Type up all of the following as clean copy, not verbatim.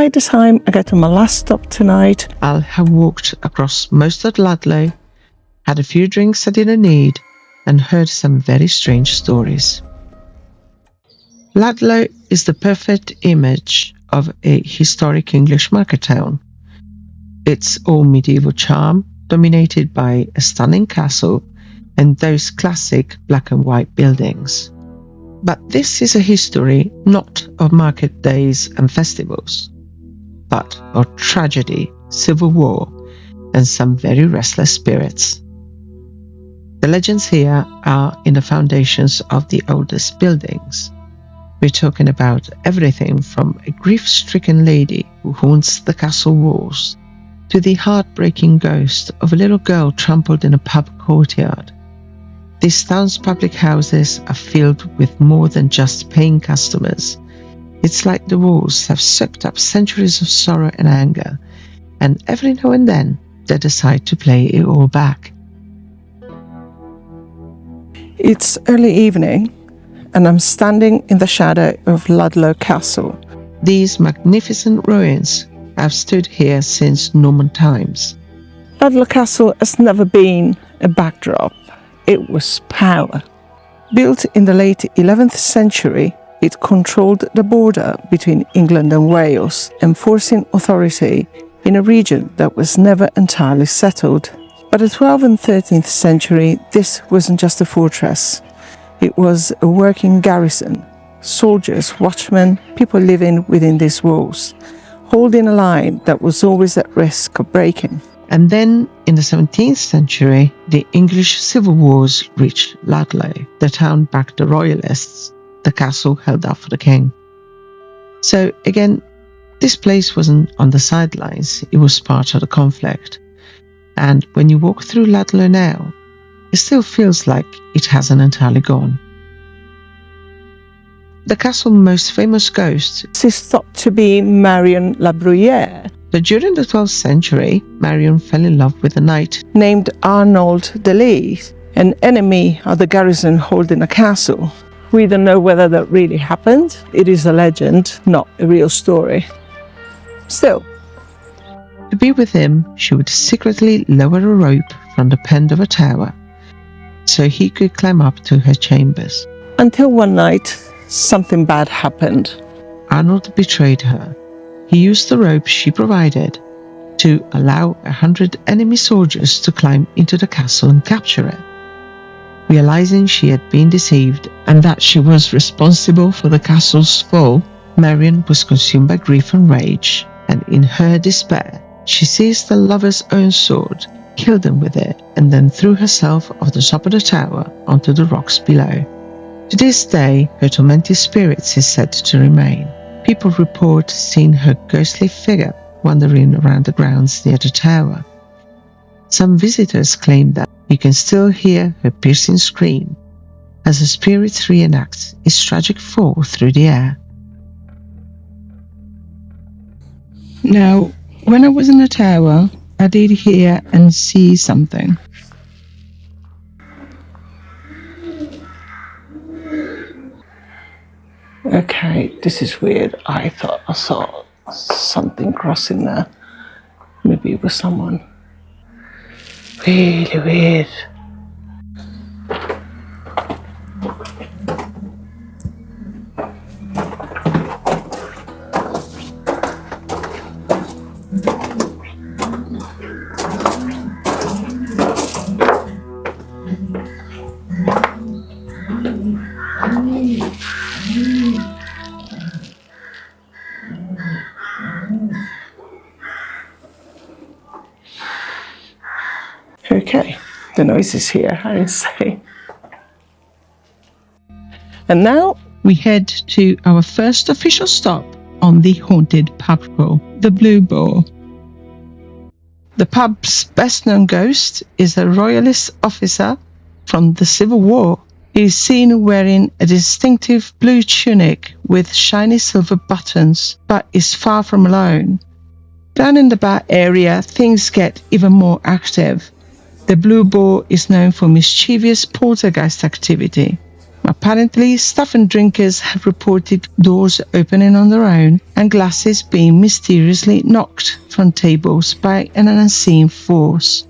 by the time I get to my last stop tonight, I'll have walked across most of Ludlow, had a few drinks I didn't need, and heard some very strange stories. Ludlow is the perfect image of a historic English market town. Its all medieval charm, dominated by a stunning castle and those classic black and white buildings. But this is a history not of market days and festivals, but of tragedy, civil war, and some very restless spirits. The legends here are in the foundations of the oldest buildings. We're talking about everything from a grief-stricken lady who haunts the castle walls to the heartbreaking ghost of a little girl trampled in a pub courtyard. These town's public houses are filled with more than just paying customers. It's like the walls have soaked up centuries of sorrow and anger, and every now and then they decide to play it all back. it's early evening and I'm standing in the shadow of Ludlow Castle. These magnificent ruins have stood here since Norman times. Ludlow Castle has never been a backdrop. It was power. Built in the late 11th century, it controlled the border between England and Wales, enforcing authority in a region that was never entirely settled. By the 12th and 13th century, this wasn't just a fortress. It was a working garrison. Soldiers, watchmen, people living within these walls, holding a line that was always at risk of breaking. And then, in the 17th century, the English civil wars reached Ludlow. The town backed the royalists. The castle held out for the king. So again, this place wasn't on the sidelines. It was part of the conflict. And when you walk through Ludlow now, it still feels like it hasn't entirely gone. The castle's most famous ghost This is thought to be Marion La Bruyere, but during the 12th century, Marion fell in love with a knight named Arnold de Lees, an enemy of the garrison holding a castle. We don't know whether that really happened. It is a legend, not a real story. Still, To be with him, she would secretly lower a rope from the end of a tower so he could climb up to her chambers. until one night, something bad happened. Arnold betrayed her. He used the rope she provided to allow 100 enemy soldiers to climb into the castle and capture it. Realizing she had been deceived and that she was responsible for the castle's fall, Marion was consumed by grief and rage, and in her despair, she seized the lover's own sword, killed him with it, and then threw herself off the top of the tower onto the rocks below. To this day, her tormented spirit is said to remain. People report seeing her ghostly figure wandering around the grounds near the tower. Some visitors claim that you can still hear her piercing scream as the spirit reenacts its tragic fall through the air. Now, when I was in the tower, I did hear and see something. Okay, this is weird. I thought I saw something crossing there. Maybe it was someone. Really weird. Okay, the noise is here, I didn't say. And now We head to our first official stop on the haunted pub crawl, the Blue Boar. The pub's best-known ghost is a royalist officer from the Civil War. He is seen wearing a distinctive blue tunic with shiny silver buttons, but is far from alone. Down in the bar area, things get even more active. The Blue Boar is known for mischievous poltergeist activity. Apparently, staff and drinkers have reported doors opening on their own and glasses being mysteriously knocked from tables by an unseen force.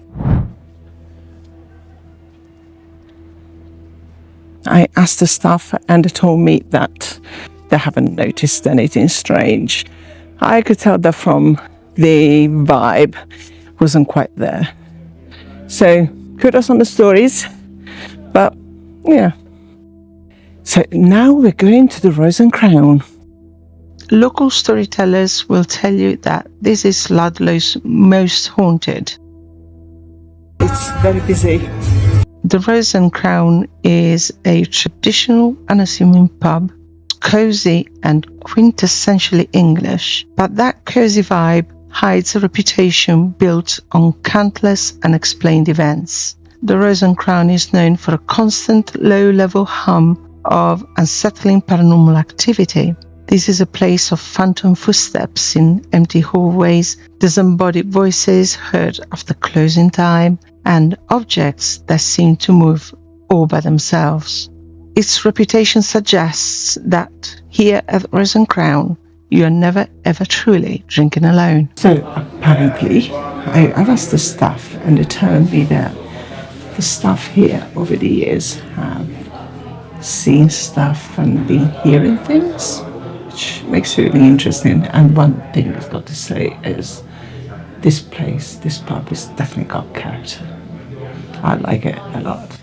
I asked the staff and they told me that they haven't noticed anything strange. I could tell that from the vibe wasn't quite there. So kudos on the stories, but yeah. So now we're going to the Rose and Crown. Local storytellers will tell you that this is Ludlow's most haunted. It's very busy. The Rose and Crown is a traditional, unassuming pub, cozy and quintessentially English, but that cozy vibe hides a reputation built on countless unexplained events. The Rose and Crown is known for a constant low-level hum of unsettling paranormal activity. This is a place of phantom footsteps in empty hallways, disembodied voices heard after closing time, and objects that seem to move all by themselves. Its reputation suggests that here at Rose and Crown, you are never ever truly drinking alone. So apparently, I've asked the staff and they tell me that the staff here over the years have seen stuff and been hearing things, which makes it really interesting. And one thing I've got to say is this place, this pub, has definitely got character. I like it a lot.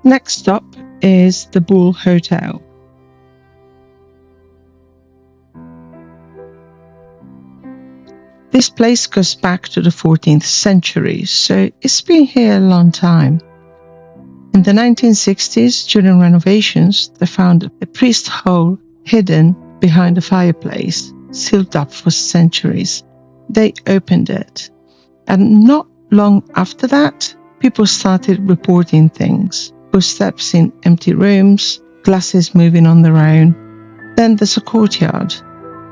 Next stop is the Bull Hotel. This place goes back to the 14th century, so it's been here a long time. In the 1960s, during renovations, they found a priest hole hidden behind the fireplace, sealed up for centuries. They opened it, and not long after that, people started reporting things. Footsteps in empty rooms, glasses moving on their own. Then there's a courtyard.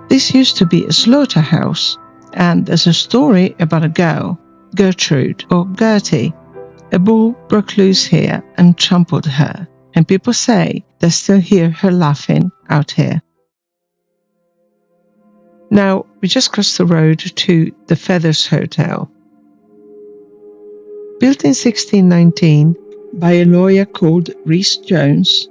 This used to be a slaughterhouse, and there's a story about a girl, Gertrude or Gertie. A bull broke loose here and trampled her, and people say they still hear her laughing out here. Now, we just crossed the road to the Feathers Hotel. Built in 1619 by a lawyer called Rhys Jones,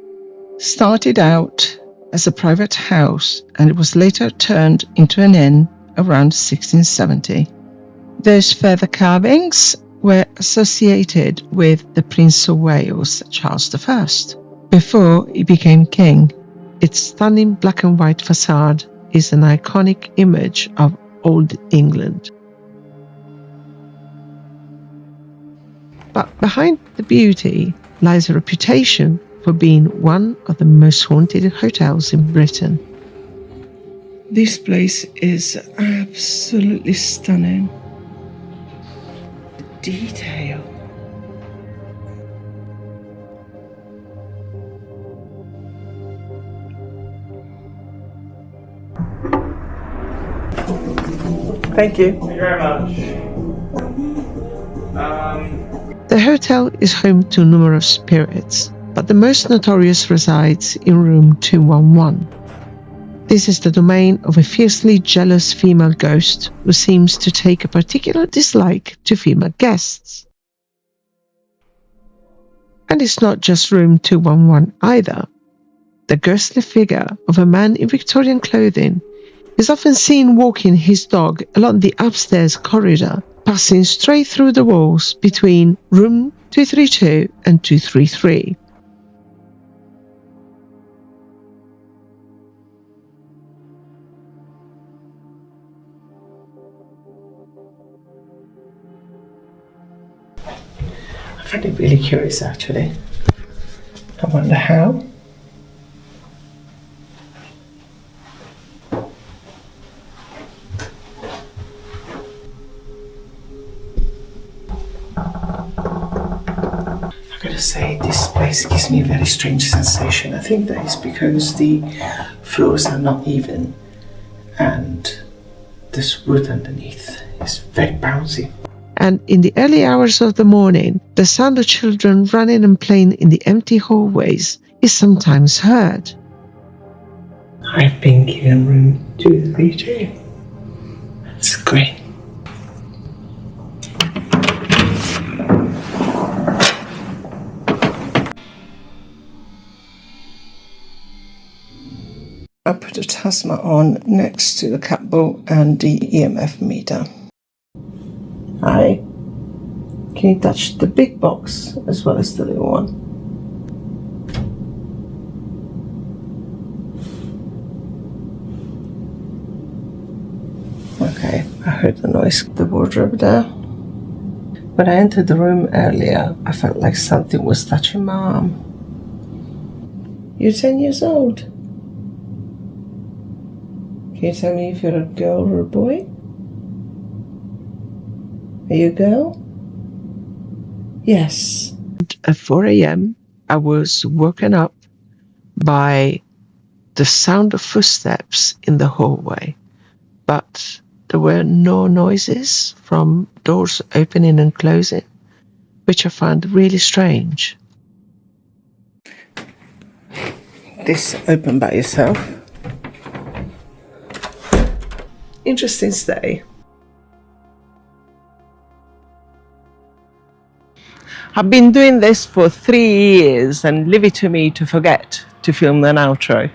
started out as a private house and it was later turned into an inn around 1670. Those feather carvings were associated with the Prince of Wales, Charles I, before he became king. Its stunning black and white facade is an iconic image of Old England. But behind the beauty lies a reputation for being one of the most haunted hotels in Britain. This place is absolutely stunning. The detail. Thank you. Thank you very much. The hotel is home to numerous spirits, but the most notorious resides in room 211. This is the domain of a fiercely jealous female ghost who seems to take a particular dislike to female guests. And it's not just room 211 either. The ghostly figure of a man in Victorian clothing is often seen walking his dog along the upstairs corridor, passing straight through the walls between room 232 and 233. I find it really curious actually. I wonder how. I've got to say, this place gives me a very strange sensation. I think that is because the floors are not even and this wood underneath is very bouncy. and in the early hours of the morning, the sound of children running and playing in the empty hallways is sometimes heard. I've been given room to the DJ. That's great. I put a Tasma on next to the cat ball and the EMF meter. Hi. Can you touch the big box as well as the little one? Okay, I heard the noise of the wardrobe there. When I entered the room earlier, I felt like something was touching my arm. You're 10 years old. Can you tell me if you're a girl or a boy? Are you a girl? Yes. At 4 a.m., I was woken up by the sound of footsteps in the hallway, but there were no noises from doors opening and closing, which I found really strange. This opened by itself. Interesting stay. I've been doing this for 3 years and leave it to me to forget to film an outro.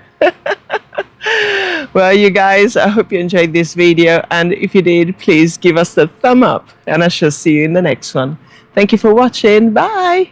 Well, you guys, I hope you enjoyed this video, and if you did, please give us the thumb up, and I shall see you in the next one. Thank you for watching. Bye.